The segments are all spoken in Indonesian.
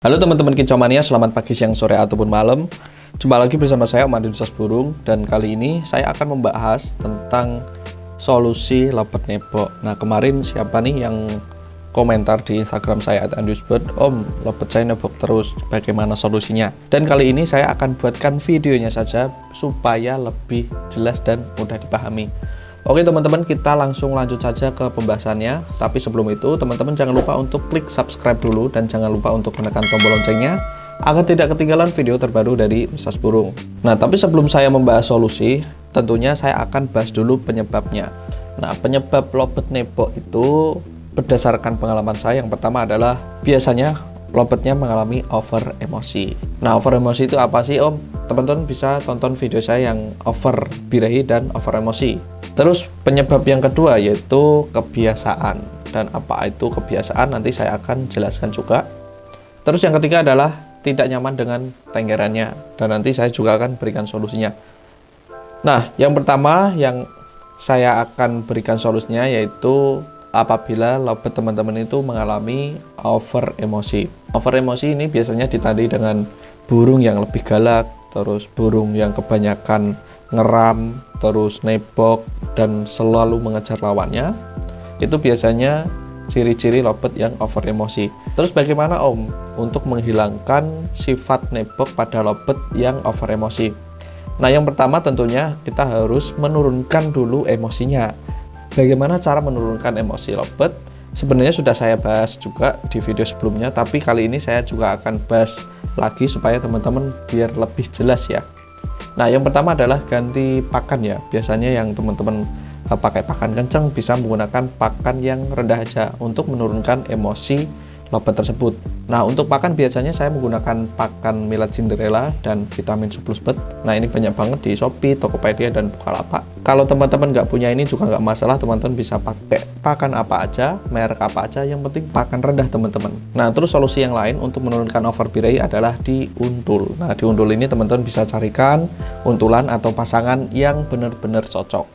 Halo teman-teman Kicomania, selamat pagi, siang, sore, ataupun malam. Jumpa lagi bersama saya, Om Andi Nusas Burung. Dan kali ini saya akan membahas tentang solusi lobet nebok. Nah, kemarin siapa nih yang komentar di Instagram saya @andusbird, Om, lobet saya nebok terus, bagaimana solusinya? Dan kali ini saya akan buatkan videonya saja supaya lebih jelas dan mudah dipahami. Oke teman-teman, kita langsung lanjut saja ke pembahasannya. Tapi sebelum itu, teman-teman jangan lupa untuk klik subscribe dulu dan jangan lupa untuk menekan tombol loncengnya agar tidak ketinggalan video terbaru dari Nusas Burung. Nah, tapi sebelum saya membahas solusi, tentunya saya akan bahas dulu penyebabnya. Nah, penyebab lobet nebok itu berdasarkan pengalaman saya, yang pertama adalah biasanya lobetnya mengalami over emosi. Nah, over emosi itu apa sih, Om? Teman-teman bisa tonton video saya yang over birahi dan over emosi. Terus penyebab yang kedua yaitu kebiasaan. Dan apa itu kebiasaan nanti saya akan jelaskan juga. Terus yang ketiga adalah tidak nyaman dengan tenggerannya. Dan nanti saya juga akan berikan solusinya. Nah, yang pertama yang saya akan berikan solusinya yaitu apabila lobet teman-teman itu mengalami over emosi. Over emosi ini biasanya ditandai dengan burung yang lebih galak, terus burung yang kebanyakan ngeram, terus nebok, dan selalu mengejar lawannya. Itu biasanya ciri-ciri lobet yang over emosi. Terus bagaimana, Om, untuk menghilangkan sifat nebok pada lobet yang over emosi? Nah, yang pertama tentunya kita harus menurunkan dulu emosinya. Bagaimana cara menurunkan emosi lobet? Sebenarnya sudah saya bahas juga di video sebelumnya, tapi kali ini saya juga akan bahas lagi supaya teman-teman biar lebih jelas ya. Nah, yang pertama adalah ganti pakan ya. Biasanya yang teman-teman pakai pakan kencang bisa menggunakan pakan yang rendah aja untuk menurunkan emosi lobet tersebut. Nah, untuk pakan biasanya saya menggunakan pakan Millet Cinderella dan vitamin surplus bird. Nah, ini banyak banget di Shopee, Tokopedia, dan Bukalapak. Kalau teman-teman nggak punya ini juga nggak masalah, teman-teman bisa pakai pakan apa aja, merek apa aja, yang penting pakan rendah teman-teman. Nah, terus solusi yang lain untuk menurunkan over birahi adalah diuntul. Nah, diuntul ini teman-teman bisa carikan untulan atau pasangan yang benar-benar cocok.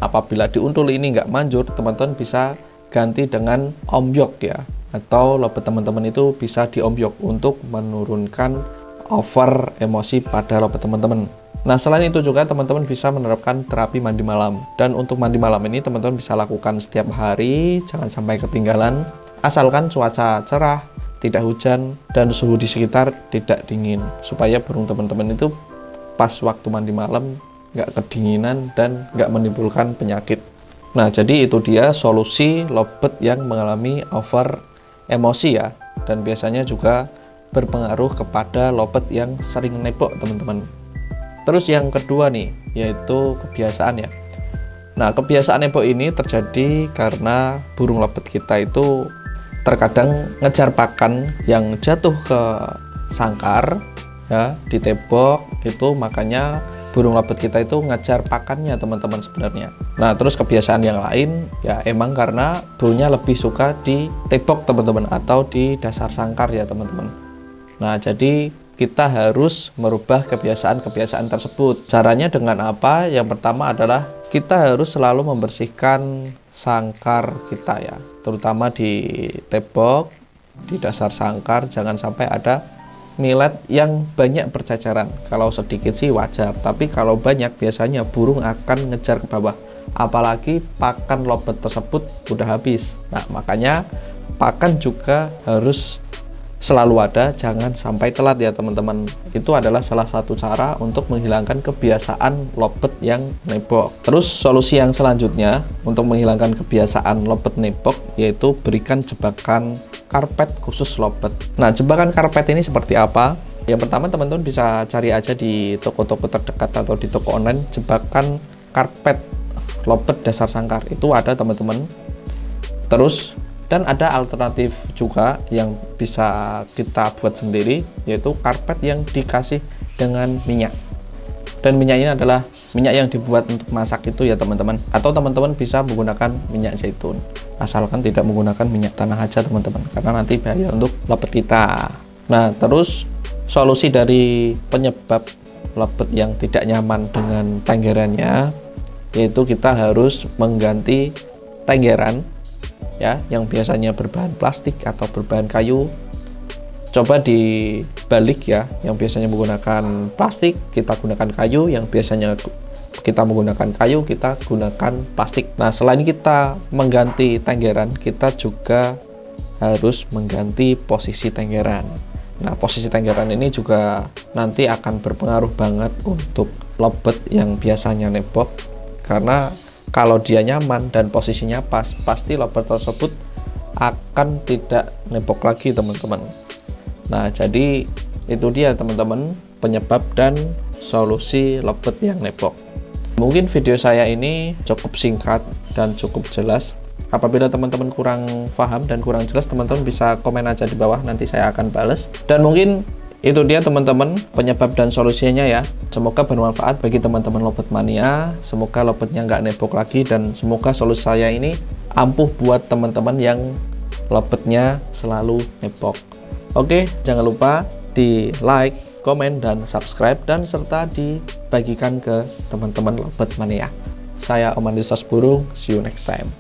Apabila diuntul ini nggak manjur, teman-teman bisa ganti dengan ombyok ya, atau lobet teman-teman itu bisa diombyok untuk menurunkan over emosi pada lobet teman-teman. Nah, selain itu juga teman-teman bisa menerapkan terapi mandi malam. Dan untuk mandi malam ini teman-teman bisa lakukan setiap hari, jangan sampai ketinggalan, asalkan cuaca cerah, tidak hujan, dan suhu di sekitar tidak dingin, supaya burung teman-teman itu pas waktu mandi malam nggak kedinginan dan nggak menimbulkan penyakit. Nah, jadi itu dia solusi lobet yang mengalami over emosi ya, dan biasanya juga berpengaruh kepada lobet yang sering nebok teman-teman. Terus yang kedua nih, yaitu kebiasaan ya. Nah, kebiasaan nebok ini terjadi karena burung lobet kita itu terkadang ngejar pakan yang jatuh ke sangkar ya, ditebok itu, makanya burung lobet kita itu ngejar pakannya teman-teman sebenarnya. Nah, terus kebiasaan yang lain ya emang karena burungnya lebih suka ditebok teman-teman, atau di dasar sangkar ya teman-teman. Nah, jadi kita harus merubah kebiasaan-kebiasaan tersebut. Caranya dengan apa? Yang pertama adalah kita harus selalu membersihkan sangkar kita ya, terutama di tebok, di dasar sangkar, jangan sampai ada millet yang banyak berceceran. Kalau sedikit sih wajar, tapi kalau banyak biasanya burung akan ngejar ke bawah, apalagi pakan lobet tersebut udah habis. Nah, makanya pakan juga harus selalu ada, jangan sampai telat ya teman-teman. Itu adalah salah satu cara untuk menghilangkan kebiasaan lobet yang nebok. Terus solusi yang selanjutnya untuk menghilangkan kebiasaan lobet nebok yaitu berikan jebakan karpet khusus lobet. Nah, jebakan karpet ini seperti apa? Yang pertama, teman-teman bisa cari aja di toko-toko terdekat atau di toko online jebakan karpet lobet dasar sangkar. Itu ada teman-teman. Terus dan ada alternatif juga yang bisa kita buat sendiri, yaitu karpet yang dikasih dengan minyak. Dan minyak ini adalah minyak yang dibuat untuk masak itu ya teman-teman. Atau teman-teman bisa menggunakan minyak zaitun, asalkan tidak menggunakan minyak tanah aja teman-teman, karena nanti bahaya untuk lobet kita. Nah, terus solusi dari penyebab lobet yang tidak nyaman dengan tenggerannya, yaitu kita harus mengganti tenggeran ya, yang biasanya berbahan plastik atau berbahan kayu coba dibalik ya, yang biasanya menggunakan plastik kita gunakan kayu, yang biasanya kita menggunakan kayu kita gunakan plastik. Nah, selain kita mengganti tenggeran, kita juga harus mengganti posisi tenggeran. Nah, posisi tenggeran ini juga nanti akan berpengaruh banget untuk lobet yang biasanya nebok, karena kalau dia nyaman dan posisinya pas, pasti lobet tersebut akan tidak nebok lagi teman-teman. Nah, jadi itu dia teman-teman penyebab dan solusi lobet yang nebok. Mungkin video saya ini cukup singkat dan cukup jelas. Apabila teman-teman kurang paham dan kurang jelas, teman-teman bisa komen aja di bawah, nanti saya akan bales. Dan mungkin itu dia teman-teman penyebab dan solusinya ya. Semoga bermanfaat bagi teman-teman lobet mania. Semoga lobetnya nggak nebok lagi, dan semoga solusi saya ini ampuh buat teman-teman yang lobetnya selalu nebok. Oke, jangan lupa di like, komen, dan subscribe, dan serta dibagikan ke teman-teman lobet mania. Saya Om Andri Sasburung, see you next time.